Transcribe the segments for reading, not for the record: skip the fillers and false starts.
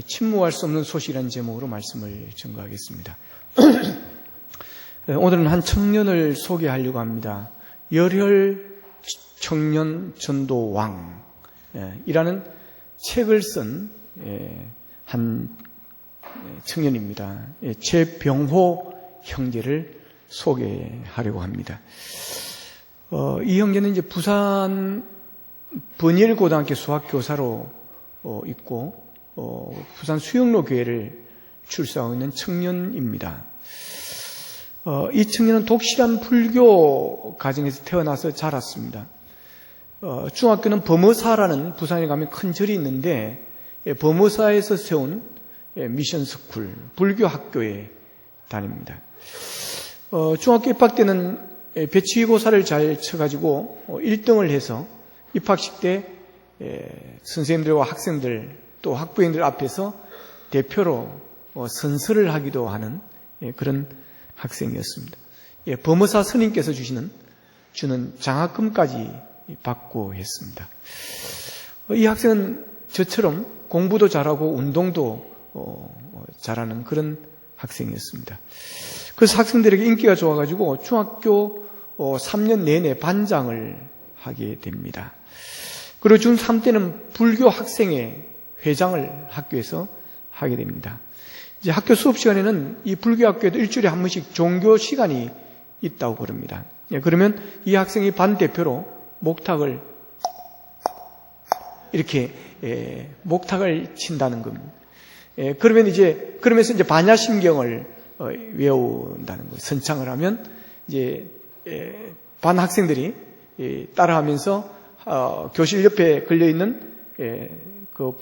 침묵할 수 없는 소식이라는 제목으로 말씀을 전가하겠습니다. 오늘은 한 청년을 소개하려고 합니다. 열혈 청년 전도왕 이라는 책을 쓴 한 청년입니다. 최병호 형제를 소개하려고 합니다. 이 형제는 이제 부산 번일고등학교 수학교사로 있고 부산 수영로 교회를 출소하고 있는 청년입니다. 이 청년은 독실한 불교 가정에서 태어나서 자랐습니다. 중학교는 범어사라는 부산에 가면 큰 절이 있는데 범어사에서 세운 미션스쿨 불교 학교에 다닙니다. 중학교 입학 때는 배치고사를 잘 쳐가지고 1등을 해서 입학식 때 선생님들과 학생들 또 학부형들 앞에서 대표로 선서를 하기도 하는 그런 학생이었습니다. 범어사 스님께서 주는 장학금까지 받고 했습니다. 이 학생은 저처럼 공부도 잘하고 운동도 잘하는 그런 학생이었습니다. 그래서 학생들에게 인기가 좋아가지고 중학교 3년 내내 반장을 하게 됩니다. 그리고 중3 때는 불교 학생회 회장을 학교에서 하게 됩니다. 이제 학교 수업 시간에는 이 불교 학교에도 일주일에 한 번씩 종교 시간이 있다고 그럽니다. 그러면 이 학생이 반 대표로 목탁을 이렇게 목탁을 친다는 겁니다. 그러면서 이제 반야심경을 외운다는 거예요. 선창을 하면 이제 반 학생들이 따라하면서 교실 옆에 걸려 있는 그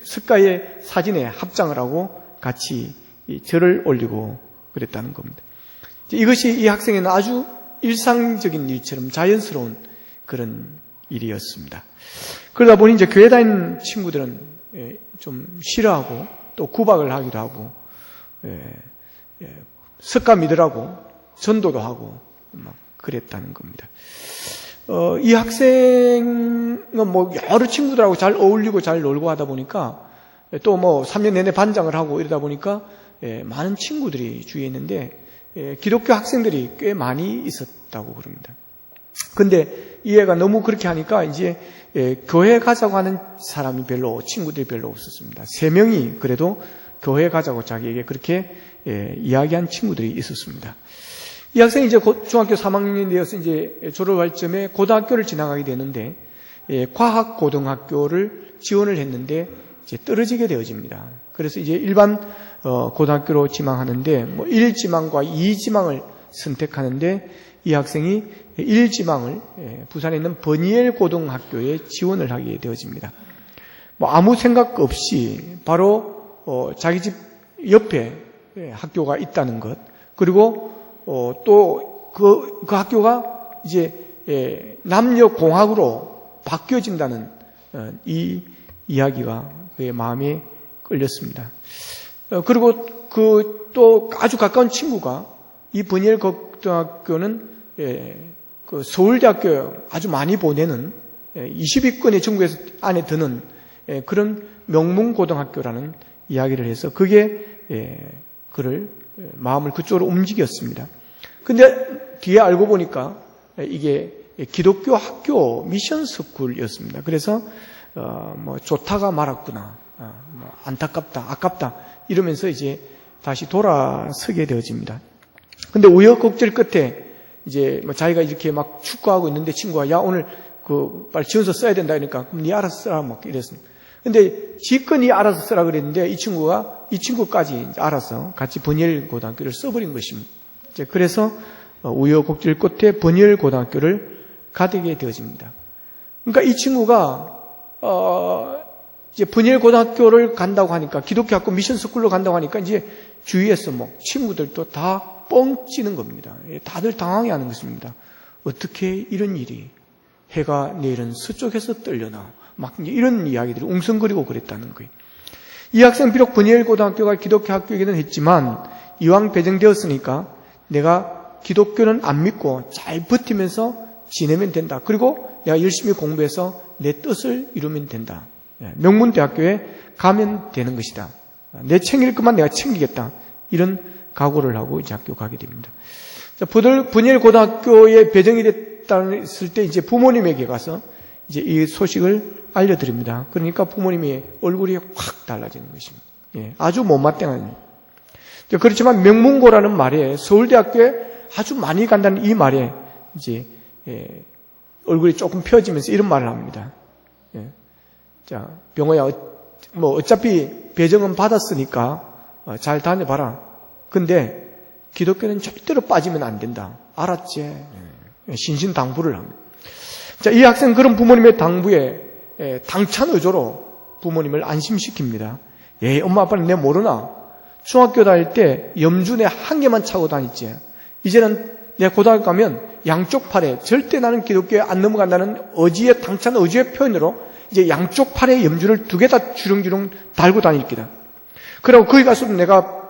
석가의 사진에 합장을 하고 같이 절을 올리고 그랬다는 겁니다. 이것이 이 학생에는 아주 일상적인 일처럼 자연스러운 그런 일이었습니다. 그러다 보니 이제 교회 다니는 친구들은 좀 싫어하고 또 구박을 하기도 하고 석가 믿으라고 전도도 하고 막 그랬다는 겁니다. 이 학생은 여러 친구들하고 잘 어울리고 잘 놀고 하다 보니까 또 3년 내내 반장을 하고 이러다 보니까 많은 친구들이 주위에 있는데 기독교 학생들이 꽤 많이 있었다고 그럽니다. 근데 이 애가 너무 그렇게 하니까 이제 교회 가자고 하는 사람이 친구들이 별로 없었습니다. 3명이 그래도 교회 가자고 자기에게 그렇게 이야기한 친구들이 있었습니다. 이 학생이 이제 중학교 3학년이 되어서 이제 졸업할 쯤에 고등학교를 지나가게 되는데 과학고등학교를 지원을 했는데 이제 떨어지게 되어집니다. 그래서 이제 일반 고등학교로 지망하는데 1지망과 2지망을 선택하는데 이 학생이 1지망을 부산에 있는 버니엘 고등학교에 지원을 하게 되어집니다. 아무 생각 없이 바로 자기 집 옆에 학교가 있다는 것, 그리고 또 그 학교가 이제 남녀공학으로 바뀌어진다는 이 이야기가 그의 마음에 끌렸습니다. 그리고 또 아주 가까운 친구가 이 버니엘 고등학교는 그 서울대학교 아주 많이 보내는 20위권의 전국에서 안에 드는 그런 명문고등학교라는 이야기를 해서 그게 그를 마음을 그쪽으로 움직였습니다. 근데 뒤에 알고 보니까 이게 기독교 학교 미션스쿨이었습니다. 그래서 좋다가 말았구나, 안타깝다, 아깝다 이러면서 이제 다시 돌아서게 되어집니다. 근데 우여곡절 끝에 이제 자기가 이렇게 막 축구하고 있는데 친구가 야 오늘 빨리 지원서 써야 된다 그러니까 그럼 네 알아서 쓰라 막 이랬습니다. 근데 지건이 알아서 쓰라 그랬는데 이 친구까지 알아서 같이 버니엘 고등학교를 써버린 것입니다. 그래서 우여곡절 끝에 버니엘 고등학교를 가게 되어집니다. 그러니까 이 친구가 이제 버니엘 고등학교를 간다고 하니까 기독교 학교 미션스쿨로 간다고 하니까 이제 주위에서 친구들도 다 뻥치는 겁니다. 다들 당황해하는 것입니다. 어떻게 이런 일이 해가 내일은 서쪽에서 떨려나 막 이런 이야기들이 웅성거리고 그랬다는 거예요. 이 학생 비록 버니엘 고등학교가 기독교 학교이기는 했지만 이왕 배정되었으니까 내가 기독교는 안 믿고 잘 버티면서 지내면 된다. 그리고 내가 열심히 공부해서 내 뜻을 이루면 된다. 명문대학교에 가면 되는 것이다. 내 챙길 것만 내가 챙기겠다. 이런 각오를 하고 이제 학교 가게 됩니다. 자, 분열 고등학교에 배정이 됐을 때 이제 부모님에게 가서 이제 이 소식을 알려드립니다. 그러니까 부모님의 얼굴이 확 달라지는 것입니다. 아주 못마땅한. 그렇지만 명문고라는 말에 서울대학교에 아주 많이 간다는 이 말에 이제 얼굴이 조금 펴지면서 이런 말을 합니다. 자, 병호야, 어차피 배정은 받았으니까 잘 다녀봐라. 근데 기독교는 절대로 빠지면 안 된다. 알았지? 신신당부를 합니다. 자, 이 학생 그런 부모님의 당부에 당찬 의조로 부모님을 안심시킵니다. 엄마 아빠는 내 모르나? 중학교 다닐 때 염준에 한 개만 차고 다녔지. 이제는 내가 고등학교 가면 양쪽 팔에 절대 나는 기독교에 안 넘어간다는 의지의 당찬 의지의 표현으로 이제 양쪽 팔에 염주를 2개 다 주렁주렁 달고 다닐 기다. 그리고 거기 가서 내가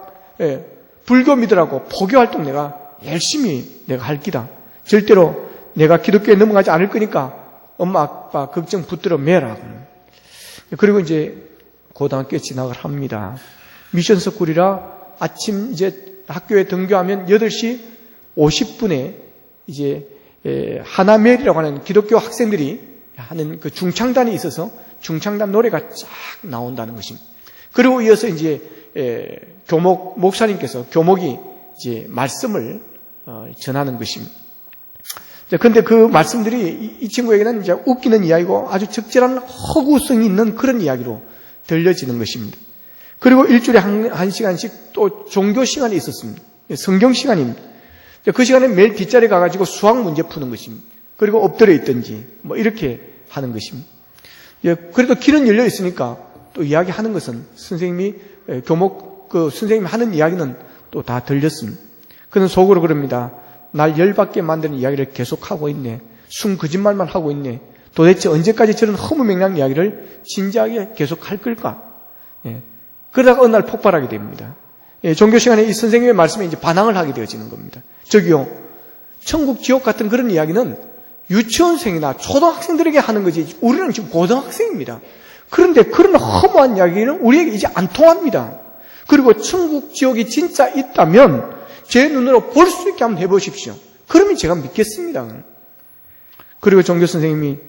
불교 믿으라고 포교 활동 내가 열심히 내가 할 기다. 절대로 내가 기독교에 넘어가지 않을 거니까 엄마 아빠 걱정 붙들어 매라. 그리고 이제 고등학교에 진학을 합니다. 미션 스쿨이라 아침 이제 학교에 등교하면 8시 50분에 이제 하나멜이라고 하는 기독교 학생들이 하는 그 중창단이 있어서 중창단 노래가 쫙 나온다는 것입니다. 그리고 이어서 이제 목사님께서 교목이 이제 말씀을 전하는 것입니다. 그런데 그 말씀들이 이 친구에게는 이제 웃기는 이야기고 아주 적절한 허구성이 있는 그런 이야기로 들려지는 것입니다. 그리고 일주일에 한 시간씩 또 종교 시간이 있었습니다. 성경 시간입니다. 그 시간에 매일 뒷자리에 가가지고 수학 문제 푸는 것입니다. 그리고 엎드려 있든지 이렇게 하는 것입니다. 그래도 길은 열려 있으니까 또 이야기하는 것은 선생님이 교목 선생님이 하는 이야기는 또 다 들렸습니다. 그는 속으로 그럽니다. 날 열받게 만드는 이야기를 계속하고 있네. 순 거짓말만 하고 있네. 도대체 언제까지 저런 허무맹랑한 이야기를 진지하게 계속할 걸까? 그러다가 어느 날 폭발하게 됩니다. 종교 시간에 이 선생님의 말씀에 이제 반항을 하게 되어지는 겁니다. 저기요, 천국 지옥 같은 그런 이야기는 유치원생이나 초등학생들에게 하는 거지 우리는 지금 고등학생입니다. 그런데 그런 허무한 이야기는 우리에게 이제 안 통합니다. 그리고 천국 지옥이 진짜 있다면 제 눈으로 볼 수 있게 한번 해보십시오. 그러면 제가 믿겠습니다. 그리고 종교 선생님이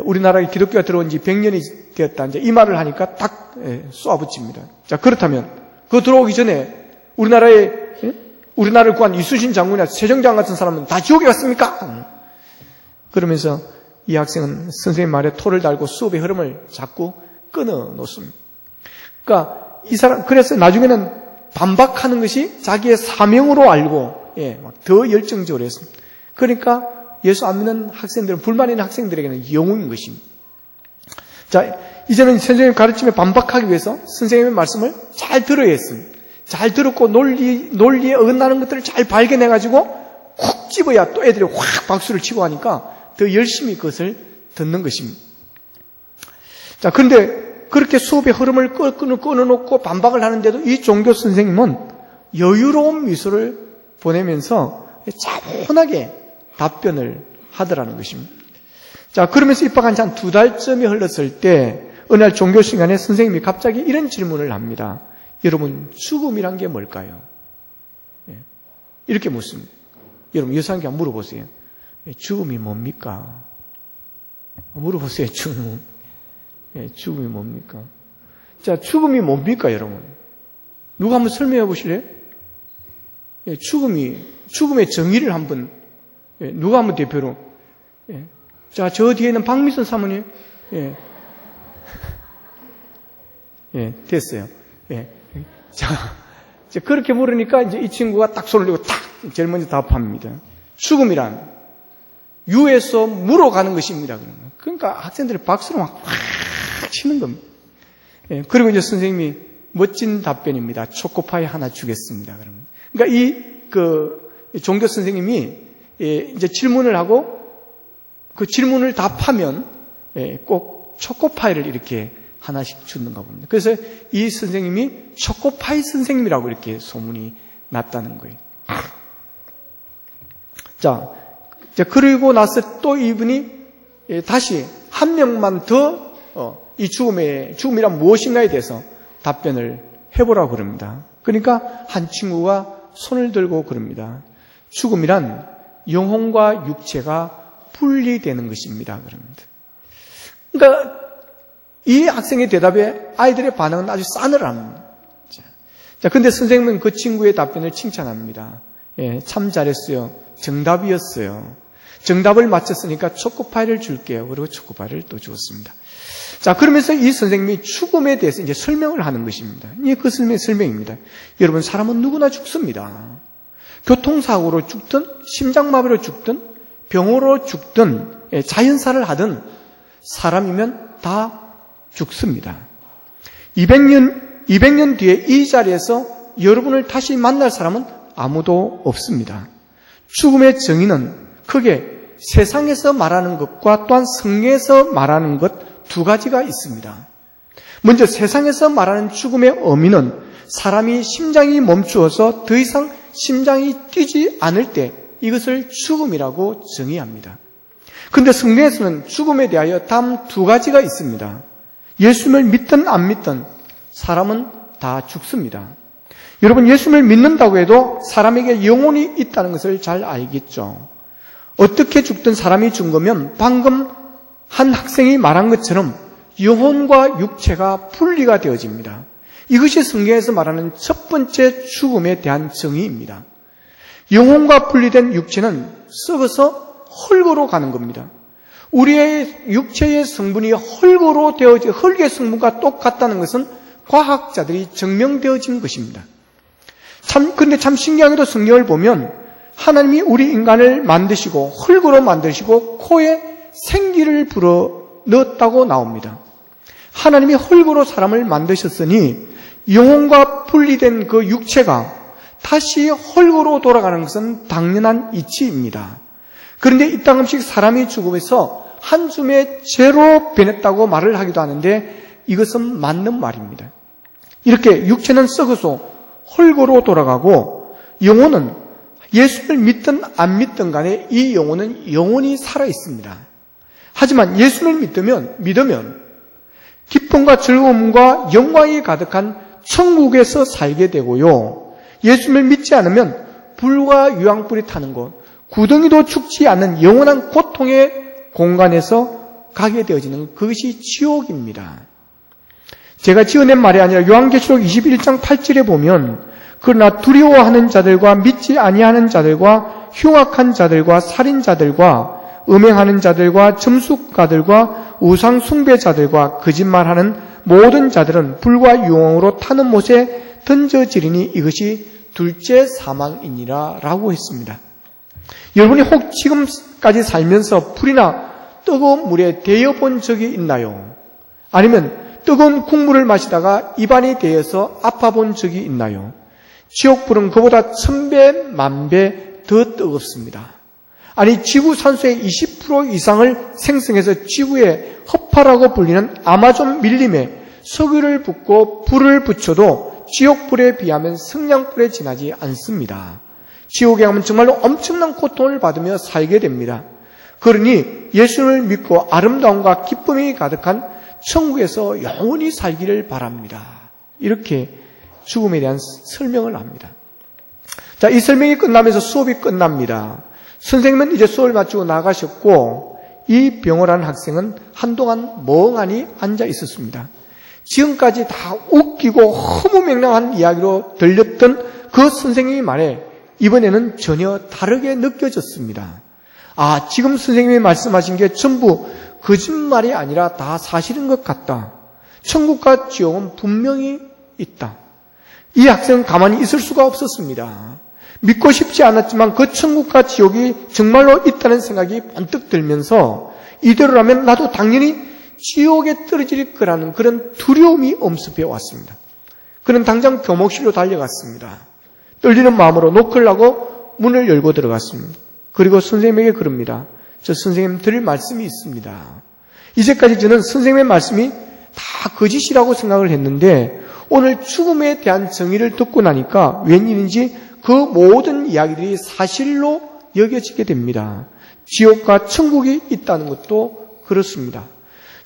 우리나라에 기독교가 들어온 지 100년이 되었다. 이제 이 말을 하니까 딱 쏘아붙입니다. 자, 그렇다면 그 들어오기 전에 우리나라를 구한 이순신 장군이나 세종장 같은 사람은 다 지옥에 갔습니까? 그러면서 이 학생은 선생님 말에 토를 달고 수업의 흐름을 자꾸 끊어 놓습니다. 그러니까 그래서 나중에는 반박하는 것이 자기의 사명으로 알고, 더 열정적으로 했습니다. 그러니까 예수 안 믿는 학생들은, 불만 있는 학생들에게는 영웅인 것입니다. 자, 이제는 선생님 가르침에 반박하기 위해서 선생님의 말씀을 잘 들어야 했습니다. 잘 들었고 논리에 어긋나는 것들을 잘 발견해가지고 콕 집어야 또 애들이 확 박수를 치고 하니까 더 열심히 그것을 듣는 것입니다. 자, 그런데 그렇게 수업의 흐름을 끊어놓고 반박을 하는데도 이 종교 선생님은 여유로운 미소를 보내면서 차분하게 답변을 하더라는 것입니다. 자, 그러면서 입학한 지 한 2달쯤이 흘렀을 때 어느 날 종교 시간에 선생님이 갑자기 이런 질문을 합니다. 여러분, 죽음이란 게 뭘까요? 이렇게 묻습니다. 여러분, 여사님께 한번 물어보세요. 죽음이 뭡니까? 물어보세요, 죽음이 뭡니까? 자, 죽음이 뭡니까, 여러분? 누가 한번 설명해 보실래요? 죽음의 정의를 한번, 누가 한번 대표로. 자, 저 뒤에는 박미선 사모님. 됐어요. 자, 그렇게 물으니까 이제 이 친구가 딱 손을 들고 딱 제일 먼저 답합니다. 죽음이란 유에서 무로 가는 것입니다. 그러니까 학생들이 박수로 막 치는 겁니다. 그리고 이제 선생님이 멋진 답변입니다. 초코파이 하나 주겠습니다. 그러니까 이 종교 선생님이 이제 질문을 하고 그 질문을 답하면 꼭 초코파이를 이렇게 하나씩 주는가 봅니다. 그래서 이 선생님이 초코파이 선생님이라고 이렇게 소문이 났다는 거예요. 자, 그리고 나서 또 이분이 다시 한 명만 더 이 죽음이란 무엇인가에 대해서 답변을 해보라고 그럽니다. 그러니까 한 친구가 손을 들고 그럽니다. 죽음이란 영혼과 육체가 분리되는 것입니다. 그럽니다. 그러니까 이 학생의 대답에 아이들의 반응은 아주 싸늘합니다. 자, 근데 선생님은 그 친구의 답변을 칭찬합니다. 예, 참 잘했어요. 정답이었어요. 정답을 맞췄으니까 초코파이를 줄게요. 그리고 초코파이를 또 주었습니다. 자, 그러면서 이 선생님이 죽음에 대해서 이제 설명을 하는 것입니다. 이게 그 설명입니다. 여러분, 사람은 누구나 죽습니다. 교통사고로 죽든, 심장마비로 죽든, 병으로 죽든, 자연사를 하든, 사람이면 다 죽습니다. 200년 뒤에 이 자리에서 여러분을 다시 만날 사람은 아무도 없습니다. 죽음의 정의는 크게 세상에서 말하는 것과 또한 성경에서 말하는 것 두 가지가 있습니다. 먼저 세상에서 말하는 죽음의 의미는 사람이 심장이 멈추어서 더 이상 심장이 뛰지 않을 때 이것을 죽음이라고 정의합니다. 그런데 성경에서는 죽음에 대하여 다음 두 가지가 있습니다. 예수님을 믿든 안 믿든 사람은 다 죽습니다. 여러분, 예수님을 믿는다고 해도 사람에게 영혼이 있다는 것을 잘 알겠죠. 어떻게 죽든 사람이 죽은 거면 방금 한 학생이 말한 것처럼 영혼과 육체가 분리가 되어집니다. 이것이 성경에서 말하는 첫 번째 죽음에 대한 정의입니다. 영혼과 분리된 육체는 썩어서 흙으로 가는 겁니다. 우리의 육체의 성분이 흙으로 되어져 흙의 성분과 똑같다는 것은 과학자들이 증명되어진 것입니다. 근데 참 신기하게도 성경을 보면 하나님이 우리 인간을 만드시고 흙으로 만드시고 코에 생기를 불어 넣었다고 나옵니다. 하나님이 흙으로 사람을 만드셨으니 영혼과 분리된 그 육체가 다시 흙으로 돌아가는 것은 당연한 이치입니다. 그런데 이따금씩 사람이 죽음에서 한 줌의 재로 변했다고 말을 하기도 하는데 이것은 맞는 말입니다. 이렇게 육체는 썩어서 흙으로 돌아가고 영혼은 예수를 믿든 안 믿든 간에 이 영혼은 영원히 살아 있습니다. 하지만 예수를 믿으면 기쁨과 즐거움과 영광이 가득한 천국에서 살게 되고요. 예수를 믿지 않으면 불과 유황불이 타는 곳, 구덩이도 죽지 않는 영원한 고통의 공간에서 가게 되어지는 그것이 지옥입니다. 제가 지어낸 말이 아니라 요한계시록 21장 8절에 보면 그러나 두려워하는 자들과 믿지 아니하는 자들과 흉악한 자들과 살인자들과 음행하는 자들과 점수가들과 우상 숭배자들과 거짓말하는 모든 자들은 불과 유황으로 타는 못에 던져지리니 이것이 둘째 사망이니라 라고 했습니다. 여러분이 혹 지금까지 살면서 불이나 뜨거운 물에 데여 본 적이 있나요? 아니면 뜨거운 국물을 마시다가 입안이 데여서 아파 본 적이 있나요? 지옥불은 그보다 1000배, 10,000배 더 뜨겁습니다. 아니, 지구 산소의 20% 이상을 생성해서 지구의 허파라고 불리는 아마존 밀림에 석유를 붓고 불을 붙여도 지옥불에 비하면 성냥불에 지나지 않습니다. 지옥에 가면 정말로 엄청난 고통을 받으며 살게 됩니다. 그러니 예수를 믿고 아름다움과 기쁨이 가득한 천국에서 영원히 살기를 바랍니다. 이렇게 죽음에 대한 설명을 합니다. 자, 이 설명이 끝나면서 수업이 끝납니다. 선생님은 이제 수업을 마치고 나가셨고 이 병호라는 학생은 한동안 멍하니 앉아 있었습니다. 지금까지 다 웃기고 허무맹랑한 이야기로 들렸던 그 선생님의 말에 이번에는 전혀 다르게 느껴졌습니다. 아, 지금 선생님이 말씀하신 게 전부 거짓말이 아니라 다 사실인 것 같다. 천국과 지옥은 분명히 있다. 이 학생은 가만히 있을 수가 없었습니다. 믿고 싶지 않았지만 그 천국과 지옥이 정말로 있다는 생각이 번뜩 들면서 이대로라면 나도 당연히 지옥에 떨어질 거라는 그런 두려움이 엄습해 왔습니다. 그는 당장 교목실로 달려갔습니다. 떨리는 마음으로 노크를 하고 문을 열고 들어갔습니다. 그리고 선생님에게 그럽니다. 저 선생님 드릴 말씀이 있습니다. 이제까지 저는 선생님의 말씀이 다 거짓이라고 생각을 했는데 오늘 죽음에 대한 정의를 듣고 나니까 웬일인지 그 모든 이야기들이 사실로 여겨지게 됩니다. 지옥과 천국이 있다는 것도 그렇습니다.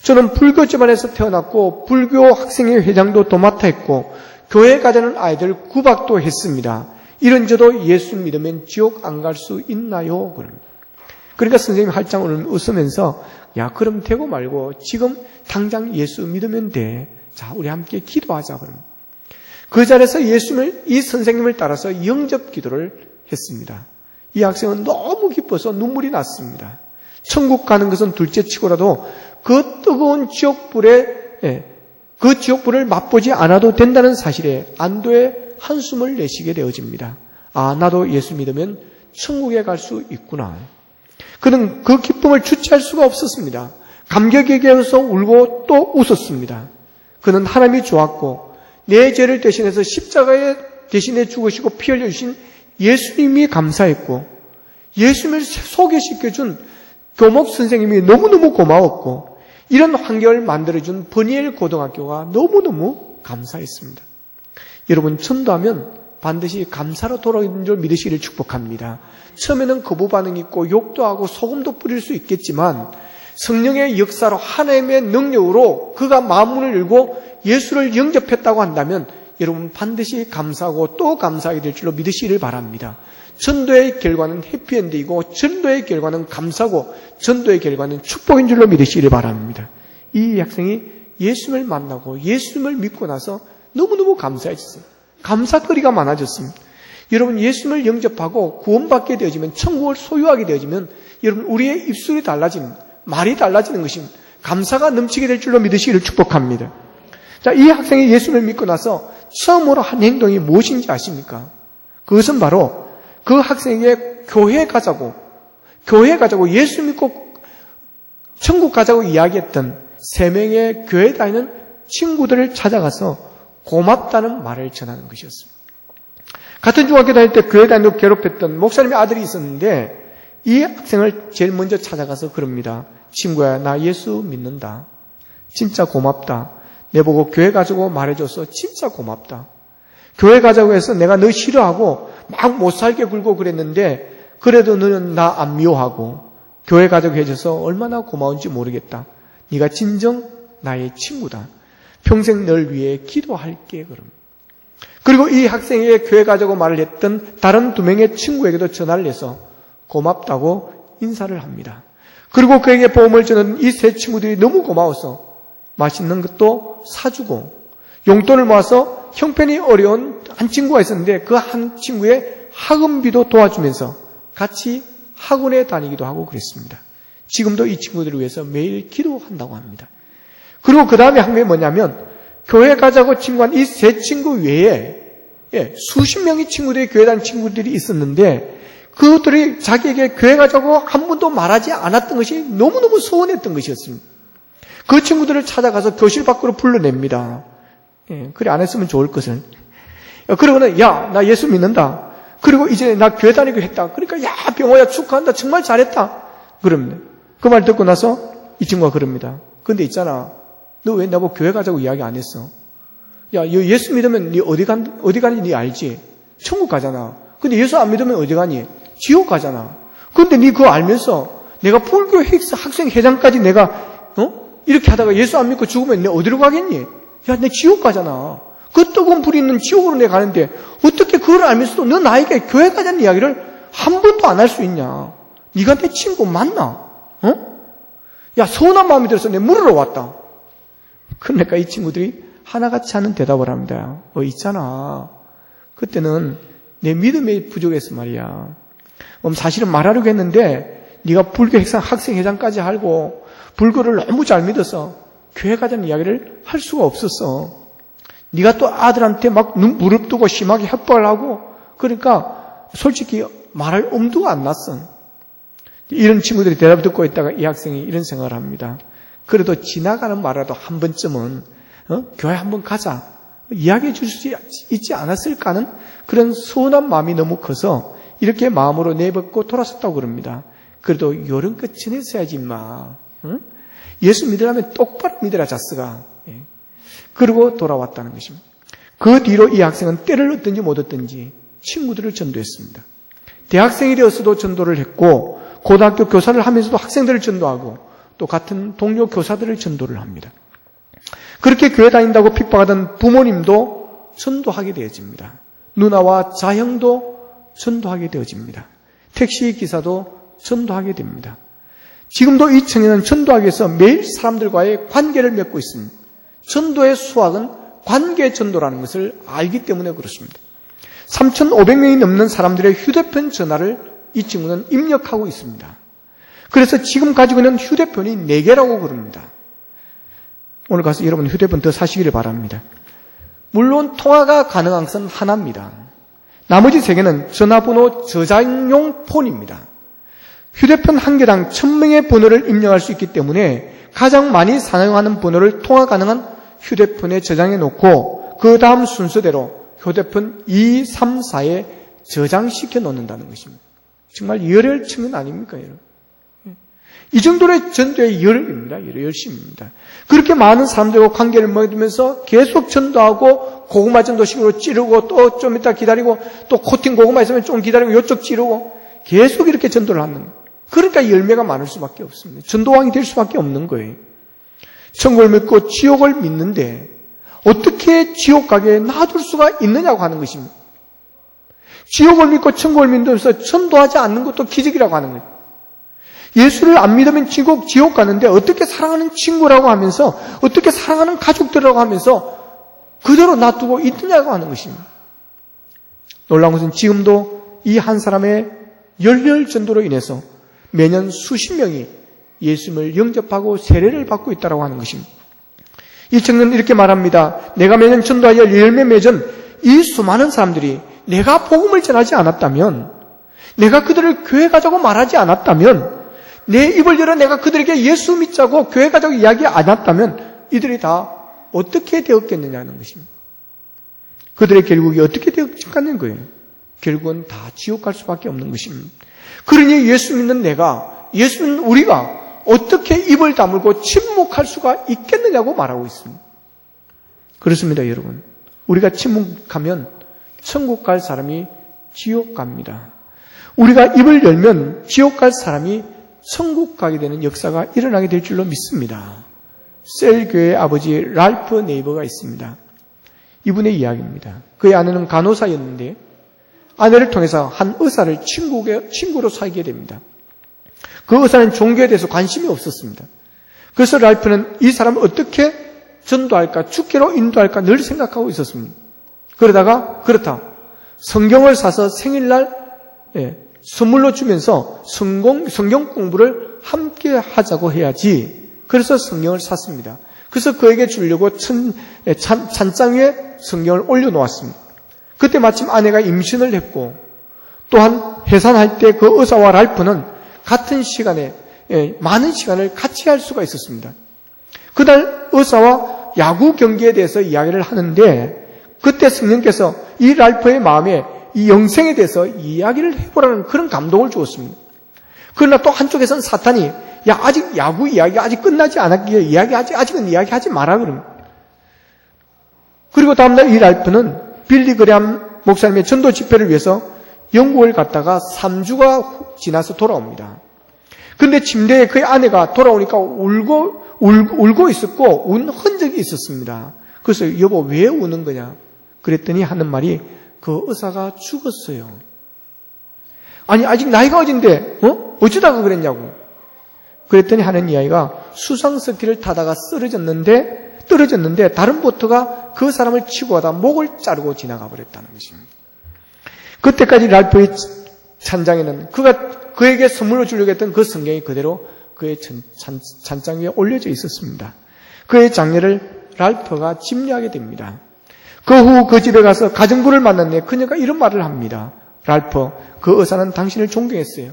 저는 불교 집안에서 태어났고 불교 학생회 회장도 도맡아 했고 교회 가자는 아이들 구박도 했습니다. 이런 저도 예수 믿으면 지옥 안 갈 수 있나요? 그러니까 선생님이 활짝 웃으면서 야 그럼 되고 말고 지금 당장 예수 믿으면 돼. 자 우리 함께 기도하자. 그럼 그 자리에서 이 선생님을 따라서 영접 기도를 했습니다. 이 학생은 너무 기뻐서 눈물이 났습니다. 천국 가는 것은 둘째치고라도 그 뜨거운 지옥불에 그 지옥불을 맛보지 않아도 된다는 사실에 안도의 한숨을 내쉬게 되어집니다. 아 나도 예수 믿으면 천국에 갈 수 있구나. 그는 그 기쁨을 주체할 수가 없었습니다. 감격에 겨워서 울고 또 웃었습니다. 그는 하나님이 좋았고 내 죄를 대신해서 십자가에 대신해 죽으시고 피 흘려주신 예수님이 감사했고 예수님을 소개시켜준 교목 선생님이 너무너무 고마웠고 이런 환경을 만들어준 버니엘 고등학교가 너무너무 감사했습니다. 여러분 전도하면 반드시 감사로 돌아오는 줄 믿으시기를 축복합니다. 처음에는 거부 반응이 있고 욕도 하고 소금도 뿌릴 수 있겠지만 성령의 역사로 하나님의 능력으로 그가 마음문을 열고 예수를 영접했다고 한다면 여러분 반드시 감사하고 또 감사하게 될 줄로 믿으시기를 바랍니다. 전도의 결과는 해피엔드이고 전도의 결과는 감사고 전도의 결과는 축복인 줄로 믿으시기를 바랍니다. 이 학생이 예수님을 만나고 예수님을 믿고 나서 너무너무 감사해졌어요. 감사거리가 많아졌습니다. 여러분 예수님을 영접하고 구원받게 되어지면 천국을 소유하게 되어지면 여러분 우리의 입술이 달라지는 말이 달라지는 것입니다. 감사가 넘치게 될 줄로 믿으시기를 축복합니다. 자, 이 학생이 예수님을 믿고 나서 처음으로 한 행동이 무엇인지 아십니까? 그것은 바로 그 학생에게 교회 가자고 예수 믿고 천국 가자고 이야기했던 3명의 교회 다니는 친구들을 찾아가서 고맙다는 말을 전하는 것이었습니다. 같은 중학교 다닐 때 교회 다니고 괴롭혔던 목사님의 아들이 있었는데 이 학생을 제일 먼저 찾아가서 그럽니다. 친구야, 나 예수 믿는다. 진짜 고맙다. 내보고 교회 가자고 말해줘서 진짜 고맙다. 교회 가자고 해서 내가 너 싫어하고 막 못 살게 굴고 그랬는데 그래도 너는 나 안 미워하고 교회 가자고 해줘서 얼마나 고마운지 모르겠다. 네가 진정 나의 친구다. 평생 널 위해 기도할게. 그리고 이 학생에게 교회 가자고 말을 했던 다른 2명의 친구에게도 전화를 해서 고맙다고 인사를 합니다. 그리고 그에게 보험을 주는 이 3 친구들이 너무 고마워서 맛있는 것도 사주고 용돈을 모아서 형편이 어려운 한 친구가 있었는데 그 한 친구의 학원비도 도와주면서 같이 학원에 다니기도 하고 그랬습니다. 지금도 이 친구들을 위해서 매일 기도한다고 합니다. 그리고 그 다음에 한 게 뭐냐면 교회 가자고 친구한 이 3 친구 외에 수십 명의 친구들이 교회 다니는 친구들이 있었는데 그들이 자기에게 교회 가자고 한 번도 말하지 않았던 것이 너무너무 서운했던 것이었습니다. 그 친구들을 찾아가서 교실 밖으로 불러냅니다. 그래 안 했으면 좋을 것을. 그러고는 야, 나 예수 믿는다. 그리고 이제 나 교회 다니기로 했다. 그러니까 야, 병호야 축하한다. 정말 잘했다. 그럽니다. 그 말 듣고 나서 이 친구가 그럽니다. 근데 있잖아. 너 왜 나보고 교회 가자고 이야기 안 했어? 야, 예수 믿으면 네 어디 가는지 네 알지? 천국 가잖아. 근데 예수 안 믿으면 어디 가니? 지옥 가잖아. 근데 네 그거 알면서 내가 불교 학생 회장까지 내가 이렇게 하다가 예수 안 믿고 죽으면 내 어디로 가겠니? 야, 내 지옥 가잖아. 그 뜨거운 불이 있는 지옥으로 내가 가는데 어떻게 그걸 알면서도 너 나에게 교회 가자는 이야기를 한 번도 안 할 수 있냐? 네가 내 친구 맞나? 야, 서운한 마음이 들어서 내 물으러 왔다. 그러니까 이 친구들이 하나같이 하는 대답을 합니다. 있잖아. 그때는 내 믿음이 부족해서 말이야. 사실은 말하려고 했는데 네가 불교 학생 회장까지 알고 불교를 너무 잘 믿어서 교회 가자는 이야기를 할 수가 없었어. 네가 또 아들한테 막 무릎 두고 심하게 협박을 하고 그러니까 솔직히 말할 엄두가 안 났어. 이런 친구들이 대답을 듣고 있다가 이 학생이 이런 생각을 합니다. 그래도 지나가는 말이라도 한 번쯤은 교회 한번 가자 이야기해 줄 수 있지 않았을까 하는 그런 서운한 마음이 너무 커서 이렇게 마음으로 내뱉고 돌아섰다고 그럽니다. 그래도 요런 것 지냈어야지 임마. 예수 믿으려면 똑바로 믿으라 자스가. 그러고 돌아왔다는 것입니다. 그 뒤로 이 학생은 때를 얻든지 못 얻든지 친구들을 전도했습니다. 대학생이 되어서도 전도를 했고 고등학교 교사를 하면서도 학생들을 전도하고 또 같은 동료 교사들을 전도를 합니다. 그렇게 교회 다닌다고 핍박하던 부모님도 전도하게 되어집니다. 누나와 자형도 전도하게 되어집니다. 택시 기사도 전도하게 됩니다. 지금도 이 청년은 전도하기 위해서 매일 사람들과의 관계를 맺고 있습니다. 전도의 수학은 관계 전도라는 것을 알기 때문에 그렇습니다. 3,500명이 넘는 사람들의 휴대폰 전화를 이 친구는 입력하고 있습니다. 그래서 지금 가지고 있는 휴대폰이 4개라고 그럽니다. 오늘 가서 여러분 휴대폰 더 사시기를 바랍니다. 물론 통화가 가능한 것은 하나입니다. 나머지 3개는 전화번호 저장용 폰입니다. 휴대폰 한 개당 1,000명의 번호를 입력할 수 있기 때문에 가장 많이 사용하는 번호를 통화 가능한 휴대폰에 저장해 놓고 그 다음 순서대로 휴대폰 2, 3, 4에 저장시켜 놓는다는 것입니다. 정말 열혈청은 아닙니까, 여러분? 이 정도의 전도의 열입니다. 열심입니다. 그렇게 많은 사람들과 관계를 맺으면서 계속 전도하고 고구마 전도식으로 찌르고 또 좀 이따 기다리고 또 코팅 고구마 있으면 좀 기다리고 이쪽 찌르고 계속 이렇게 전도를 하는 거예요. 그러니까 열매가 많을 수밖에 없습니다. 전도왕이 될 수밖에 없는 거예요. 천국을 믿고 지옥을 믿는데 어떻게 지옥 가게 놔둘 수가 있느냐고 하는 것입니다. 지옥을 믿고 천국을 믿으면서 전도하지 않는 것도 기적이라고 하는 거예요. 예수를 안 믿으면 지옥 가는데 어떻게 사랑하는 친구라고 하면서 어떻게 사랑하는 가족들이라고 하면서 그대로 놔두고 있느냐고 하는 것입니다. 놀라운 것은 지금도 이 한 사람의 열렬 전도로 인해서 매년 수십 명이 예수님을 영접하고 세례를 받고 있다고 하는 것입니다. 이 청년은 이렇게 말합니다. 내가 매년 전도하여 열매 맺은 이 수많은 사람들이 내가 복음을 전하지 않았다면, 내가 그들을 교회 가자고 말하지 않았다면, 내 입을 열어 내가 그들에게 예수 믿자고 교회 가자고 이야기 안 했다면 이들이 다 어떻게 되었겠느냐는 것입니다. 그들의 결국이 어떻게 되었겠냐는 거예요. 결국은 다 지옥 갈 수밖에 없는 것입니다. 그러니 예수 믿는 내가, 예수 믿는 우리가 어떻게 입을 다물고 침묵할 수가 있겠느냐고 말하고 있습니다. 그렇습니다, 여러분. 우리가 침묵하면 천국 갈 사람이 지옥 갑니다. 우리가 입을 열면 지옥 갈 사람이 천국 가게 되는 역사가 일어나게 될 줄로 믿습니다. 셀교의 아버지 랄프 네이버가 있습니다. 이분의 이야기입니다. 그의 아내는 간호사였는데 아내를 통해서 한 의사를 친구로 사귀게 됩니다. 그 의사는 종교에 대해서 관심이 없었습니다. 그래서 랄프는 이 사람을 어떻게 전도할까, 주께로 인도할까 늘 생각하고 있었습니다. 그러다가 그렇다. 성경을 사서 생일날 선물로 주면서 성경 공부를 함께 하자고 해야지. 그래서 성경을 샀습니다. 그래서 그에게 주려고 찬장 위에 성경을 올려놓았습니다. 그때 마침 아내가 임신을 했고 또한 해산할 때 그 의사와 랄프는 같은 시간에 많은 시간을 같이 할 수가 있었습니다. 그날 의사와 야구 경기에 대해서 이야기를 하는데 그때 성령께서 이 랄프의 마음에 이 영생에 대해서 이야기를 해보라는 그런 감동을 주었습니다. 그러나 또 한쪽에서는 사탄이 아직 야구 이야기가 아직 끝나지 않았기에 아직은 이야기하지 마라 그럽니다. 그리고 다음날 이 랄프는 빌리 그레암 목사님의 전도 집회를 위해서 영국을 갔다가 3주가 지나서 돌아옵니다. 그런데 침대에 그의 아내가 돌아오니까 울고 있었고 운 흔적이 있었습니다. 그래서 여보 왜 우는 거냐? 그랬더니 하는 말이 그 의사가 죽었어요. 아니 아직 나이가 어진데 어쩌다가 그랬냐고. 그랬더니 하는 이야기가 수상스키를 타다가 떨어졌는데 다른 보트가 그 사람을 치고 가다 목을 자르고 지나가 버렸다는 것입니다. 그때까지 랄프의 찬장에는 그에게 선물로 주려고 했던 그 성경이 그대로 그의 찬장 위에 올려져 있었습니다. 그의 장례를 랄프가 집례하게 됩니다. 그 후 그 집에 가서 가정부를 만났는데 그녀가 이런 말을 합니다. 랄프, 그 의사는 당신을 존경했어요.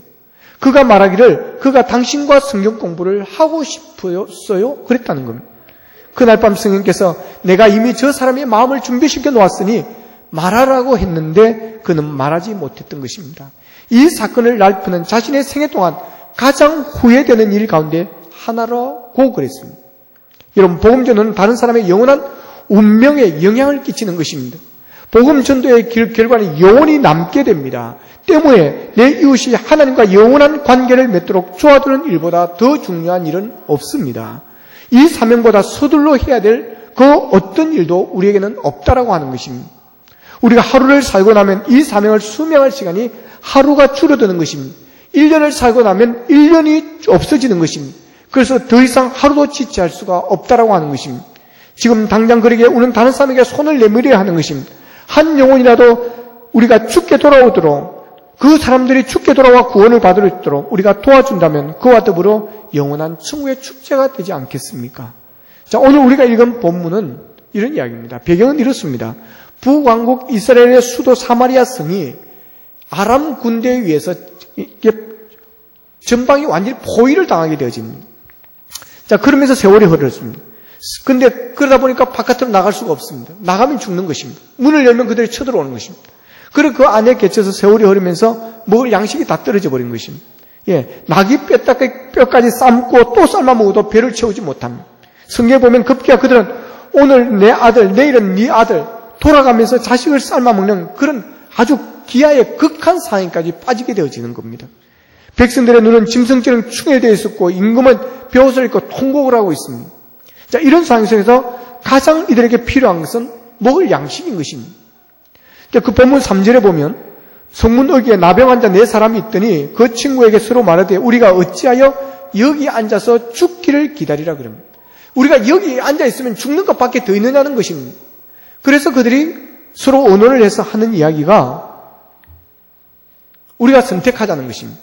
그가 말하기를 그가 당신과 성경 공부를 하고 싶었어요? 그랬다는 겁니다. 그날 밤 성령께서 내가 이미 저 사람의 마음을 준비시켜 놓았으니 말하라고 했는데 그는 말하지 못했던 것입니다. 이 사건을 랄프는 자신의 생애 동안 가장 후회되는 일 가운데 하나라고 그랬습니다. 여러분, 복음 전도는 다른 사람의 영원한 운명에 영향을 끼치는 것입니다. 복음 전도의 결과는 영원히 남게 됩니다. 때문에 내 이웃이 하나님과 영원한 관계를 맺도록 도와주는 일보다 더 중요한 일은 없습니다. 이 사명보다 서둘러 해야 될 그 어떤 일도 우리에게는 없다라고 하는 것입니다. 우리가 하루를 살고 나면 이 사명을 수명할 시간이 하루가 줄어드는 것입니다. 1년을 살고 나면 1년이 없어지는 것입니다. 그래서 더 이상 하루도 지체할 수가 없다라고 하는 것입니다. 지금 당장 그러기에 우리는 다른 사람에게 손을 내밀어야 하는 것입니다. 한 영혼이라도 우리가 죽게 돌아오도록, 그 사람들이 죽게 돌아와 구원을 받을 수 있도록 우리가 도와준다면 그와 더불어 영원한 천국의 축제가 되지 않겠습니까? 자, 오늘 우리가 읽은 본문은 이런 이야기입니다. 배경은 이렇습니다. 북왕국 이스라엘의 수도 사마리아 성이 아람 군대에 의해서 전방이 완전히 포위를 당하게 되어집니다. 자, 그러면서 세월이 흐르습니다. 근데 그러다 보니까 바깥으로 나갈 수가 없습니다. 나가면 죽는 것입니다. 문을 열면 그들이 쳐들어오는 것입니다. 그리고 그 안에 갇혀서 세월이 흐르면서 먹을 양식이 다 떨어져 버린 것입니다. 예, 낙이 뼈까지 삶고 또 삶아 먹어도 배를 채우지 못합니다. 성경에 보면 급기야 그들은 오늘 내 아들, 내일은 네 아들 돌아가면서 자식을 삶아 먹는 그런 아주 기아의 극한 상황까지 빠지게 되어지는 겁니다. 백성들의 눈은 짐승처럼 충혈되어 있었고 임금은 벼옷을 입고 통곡을 하고 있습니다. 자, 이런 상황 속에서 가장 이들에게 필요한 것은 먹을 양식인 것입니다. 그 본문 3절에 보면 성문 어귀에 나병 환자 4사람이 있더니 그 친구에게 서로 말하되 우리가 어찌하여 여기 앉아서 죽기를 기다리라 그럽니다. 우리가 여기 앉아 있으면 죽는 것밖에 더 있느냐는 것입니다. 그래서 그들이 서로 언론을 해서 하는 이야기가 우리가 선택하자는 것입니다.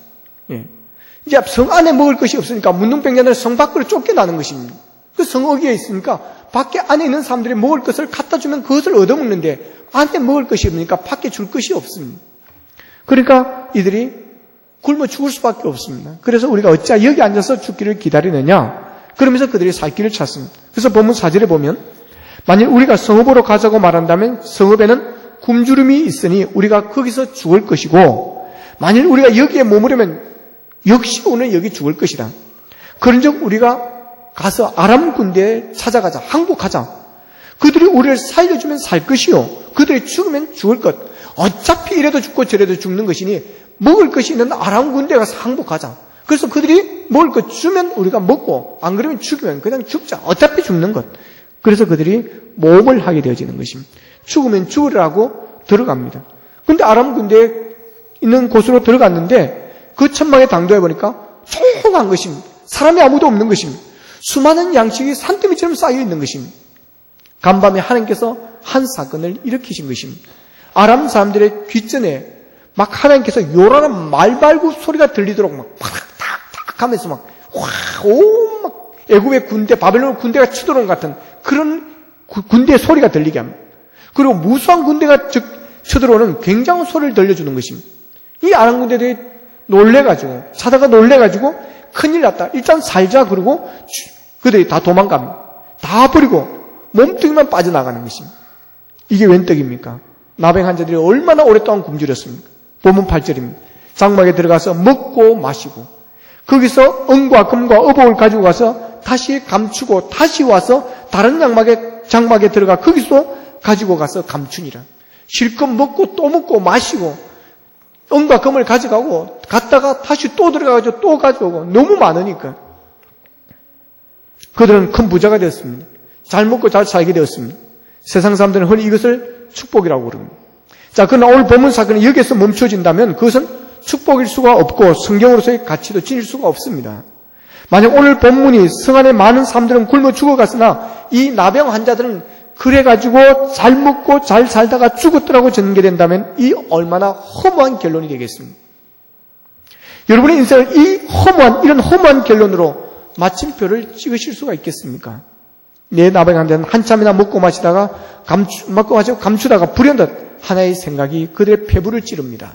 예. 이제 성 안에 먹을 것이 없으니까 문둥병자들은 성 밖으로 쫓겨나는 것입니다. 그 성 어귀에 있으니까 밖에 안에 있는 사람들이 먹을 것을 갖다 주면 그것을 얻어먹는데 안에 먹을 것이 없으니까 밖에 줄 것이 없습니다. 그러니까 이들이 굶어 죽을 수밖에 없습니다. 그래서 우리가 어찌 여기 앉아서 죽기를 기다리느냐? 그러면서 그들이 살 길을 찾습니다. 그래서 본문 4절에 보면 만일 우리가 성읍으로 가자고 말한다면 성읍에는 굶주림이 있으니 우리가 거기서 죽을 것이고 만일 우리가 여기에 머무르면 역시 오늘 여기 죽을 것이다. 그런즉 우리가 가서 아람 군대에 찾아가자. 항복하자. 그들이 우리를 살려주면 살 것이요. 그들이 죽으면 죽을 것. 어차피 이래도 죽고 저래도 죽는 것이니 먹을 것이 있는 아람 군대에 가서 항복하자. 그래서 그들이 먹을 것 주면 우리가 먹고 안 그러면 죽으면 그냥 죽자. 어차피 죽는 것. 그래서 그들이 모험을 하게 되어지는 것입니다. 죽으면 죽으라고 들어갑니다. 그런데 아람 군대에 있는 곳으로 들어갔는데 그 천막에 당도해 보니까 조용한 것입니다. 사람이 아무도 없는 것입니다. 수많은 양식이 산더미처럼 쌓여 있는 것입니다. 간밤에 하나님께서 한 사건을 일으키신 것입니다. 아람 사람들의 귓전에 막 하나님께서 요란한 말발굽 소리가 들리도록 막 탁탁탁 하면서 막 애굽의 군대, 바벨론 군대가 치도록 같은 그런 군대의 소리가 들리게 합니다. 그리고 무수한 군대가 쳐들어오는 굉장한 소리를 들려주는 것입니다. 이 아람 군대들이 자다가 놀래가지고 큰일 났다. 일단 살자. 그러고 그들이 다 도망갑니다. 다 버리고 몸뚱이만 빠져나가는 것입니다. 이게 웬 떡입니까? 나병 환자들이 얼마나 오랫동안 굶주렸습니까? 본문 8절입니다. 장막에 들어가서 먹고 마시고 거기서 은과 금과 의복을 가지고 가서 다시 감추고 다시 와서 다른 장막에 들어가 거기서 가지고 가서 감추니라. 실컷 먹고 또 먹고 마시고 은과 금을 가져가고 갔다가 다시 또 들어가가지고 또 가져오고 너무 많으니까 그들은 큰 부자가 되었습니다. 잘 먹고 잘 살게 되었습니다. 세상 사람들은 흔히 이것을 축복이라고 그럽니다. 자, 그러나 오늘 본문 사건이 여기에서 멈춰진다면 그것은 축복일 수가 없고 성경으로서의 가치도 지닐 수가 없습니다. 만약 오늘 본문이 성 안에 많은 사람들은 굶어 죽어갔으나 이 나병 환자들은 그래가지고 잘 먹고 잘 살다가 죽었더라고 전개된다면 이 얼마나 허무한 결론이 되겠습니까? 여러분의 인생을 이런 허무한 결론으로 마침표를 찍으실 수가 있겠습니까? 내 나병 환자는 한참이나 먹고 마시다가 감추다가 불현듯 하나의 생각이 그들의 폐부를 찌릅니다.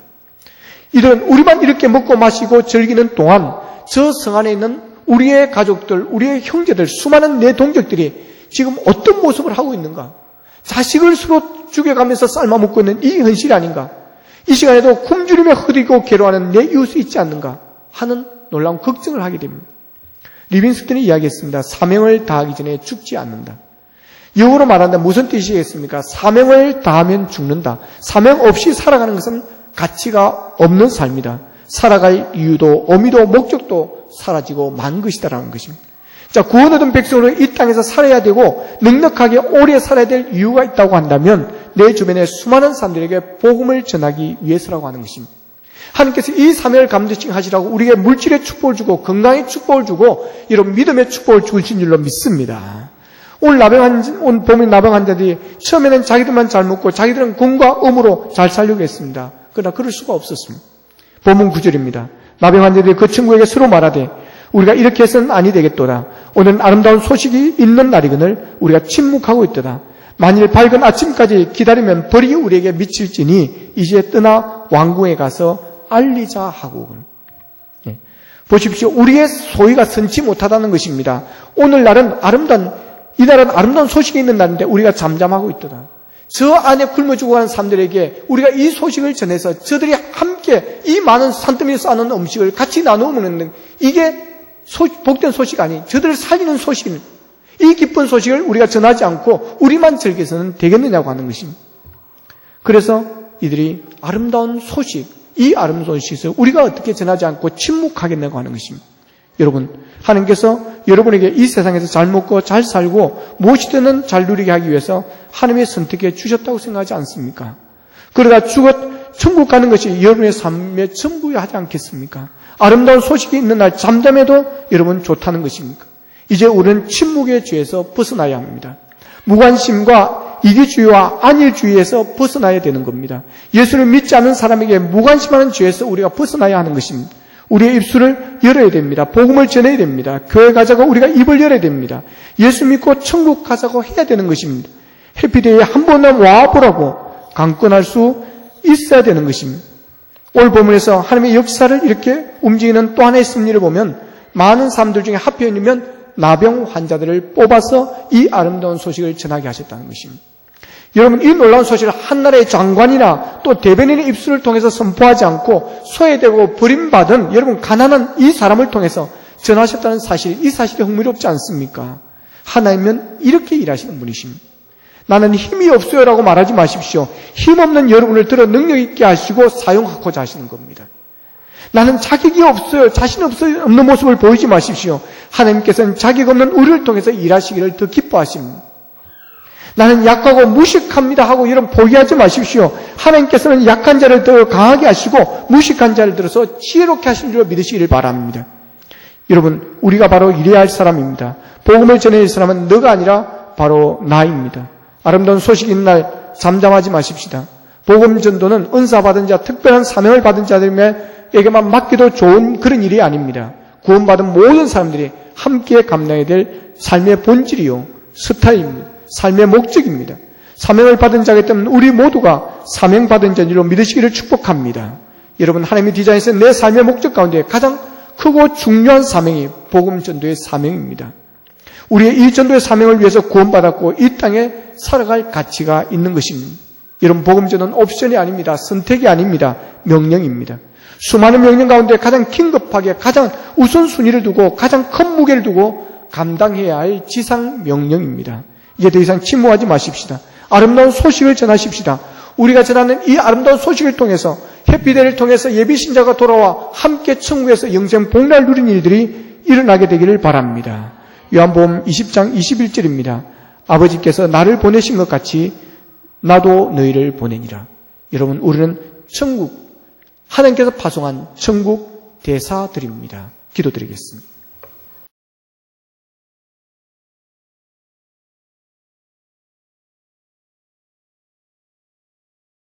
이들은 우리만 이렇게 먹고 마시고 즐기는 동안 저 성 안에 있는 우리의 가족들, 우리의 형제들, 수많은 내 동족들이 지금 어떤 모습을 하고 있는가? 자식을 서로 죽여가면서 삶아 먹고 있는 이 현실이 아닌가? 이 시간에도 굶주림에 허들고 괴로워하는 내 이웃이 있지 않는가? 하는 놀라운 걱정을 하게 됩니다. 리빈스턴이 이야기했습니다. 사명을 다하기 전에 죽지 않는다. 영어로 말한다면 무슨 뜻이겠습니까? 사명을 다하면 죽는다. 사명 없이 살아가는 것은 가치가 없는 삶이다. 살아갈 이유도 의미도 목적도 사라지고 만 것이다라는 것입니다. 자, 구원 얻은 백성으로 이 땅에서 살아야 되고 넉넉하게 오래 살아야 될 이유가 있다고 한다면 내 주변에 수많은 사람들에게 복음을 전하기 위해서라고 하는 것입니다. 하나님께서 이 사명을 감당치 하시라고 우리에게 물질의 축복을 주고 건강의 축복을 주고 이런 믿음의 축복을 주신 줄로 믿습니다. 오늘 봄에 나병 환자들이 처음에는 자기들만 잘 먹고 자기들은 군과 음으로 잘 살려고 했습니다. 그러나 그럴 수가 없었습니다. 본문 9절입니다. 나병 환자들이 그 친구에게 서로 말하되 우리가 이렇게 해서는 아니 되겠도다. 오늘은 아름다운 소식이 있는 날이거늘 우리가 침묵하고 있도다. 만일 밝은 아침까지 기다리면 벌이 우리에게 미칠지니 이제 떠나 왕궁에 가서 알리자 하고. 예. 보십시오. 우리의 소위가 선치 못하다는 것입니다. 오늘날은 이날은 아름다운 소식이 있는 날인데 우리가 잠잠하고 있도다. 저 안에 굶어 죽어가는 사람들에게 우리가 이 소식을 전해서 저들이 함께 이 많은 산더미에 쌓는 음식을 같이 나누어 먹는 이게 복된 소식 아니, 저들을 살리는 소식입니다. 이 기쁜 소식을 우리가 전하지 않고 우리만 즐겨서는 되겠느냐고 하는 것입니다. 그래서 이들이 아름다운 소식, 이 아름다운 소식을 우리가 어떻게 전하지 않고 침묵하겠냐고 하는 것입니다. 여러분, 하나님께서 여러분에게 이 세상에서 잘 먹고 잘 살고 무엇이든 잘 누리게 하기 위해서 하나님의 선택해 주셨다고 생각하지 않습니까? 그러다 천국 가는 것이 여러분의 삶의 전부야 하지 않겠습니까? 아름다운 소식이 있는 날 잠잠해도 여러분 좋다는 것입니까? 이제 우리는 침묵의 죄에서 벗어나야 합니다. 무관심과 이기주의와 안일주의에서 벗어나야 되는 겁니다. 예수를 믿지 않는 사람에게 무관심하는 죄에서 우리가 벗어나야 하는 것입니다. 우리의 입술을 열어야 됩니다. 복음을 전해야 됩니다. 교회 가자고 우리가 입을 열어야 됩니다. 예수 믿고 천국 가자고 해야 되는 것입니다. 해피데이에 한 번은 와보라고 강권할 수 있어야 되는 것입니다. 오늘 본문에서 하나님의 역사를 이렇게 움직이는 또 하나의 섭리를 보면 많은 사람들 중에 하필이면 나병 환자들을 뽑아서 이 아름다운 소식을 전하게 하셨다는 것입니다. 여러분, 이 놀라운 소식을 한 나라의 장관이나 또 대변인의 입술을 통해서 선포하지 않고 소외되고 버림받은 여러분 가난한 이 사람을 통해서 전하셨다는 사실, 이 사실이 흥미롭지 않습니까? 하나님은 이렇게 일하시는 분이십니다. 나는 힘이 없어요라고 말하지 마십시오. 힘없는 여러분을 들어 능력 있게 하시고 사용하고자 하시는 겁니다. 나는 자격이 없어요, 자신 없는 모습을 보이지 마십시오. 하나님께서는 자격 없는 우리를 통해서 일하시기를 더 기뻐하십니다. 나는 약하고 무식합니다 하고 여러분 포기하지 마십시오. 하나님께서는 약한 자를 더 강하게 하시고 무식한 자를 들어서 지혜롭게 하신 줄 믿으시기를 바랍니다. 여러분, 우리가 바로 이래야 할 사람입니다. 복음을 전해야 할 사람은 너가 아니라 바로 나입니다. 아름다운 소식이 있는 날 잠잠하지 마십시다. 복음 전도는 은사 받은 자, 특별한 사명을 받은 자들에게만 맡기도 좋은 그런 일이 아닙니다. 구원받은 모든 사람들이 함께 감당해야 될 삶의 본질이요, 스타일입니다. 삶의 목적입니다. 사명을 받은 자이기 때문에 우리 모두가 사명받은 자로 믿으시기를 축복합니다. 여러분, 하나님의 디자인에서 내 삶의 목적 가운데 가장 크고 중요한 사명이 복음 전도의 사명입니다. 우리의 이 전도의 사명을 위해서 구원받았고 이 땅에 살아갈 가치가 있는 것입니다. 여러분, 복음 전도는 옵션이 아닙니다. 선택이 아닙니다. 명령입니다. 수많은 명령 가운데 가장 긴급하게 가장 우선순위를 두고 가장 큰 무게를 두고 감당해야 할 지상 명령입니다. 이제 더 이상 침묵하지 마십시다. 아름다운 소식을 전하십시다. 우리가 전하는 이 아름다운 소식을 통해서 해피데이를 통해서 예비신자가 돌아와 함께 천국에서 영생 복락을 누린 일들이 일어나게 되기를 바랍니다. 요한복음 20장 21절입니다. 아버지께서 나를 보내신 것 같이 나도 너희를 보내니라. 여러분, 우리는 천국, 하나님께서 파송한 천국 대사들입니다. 기도드리겠습니다.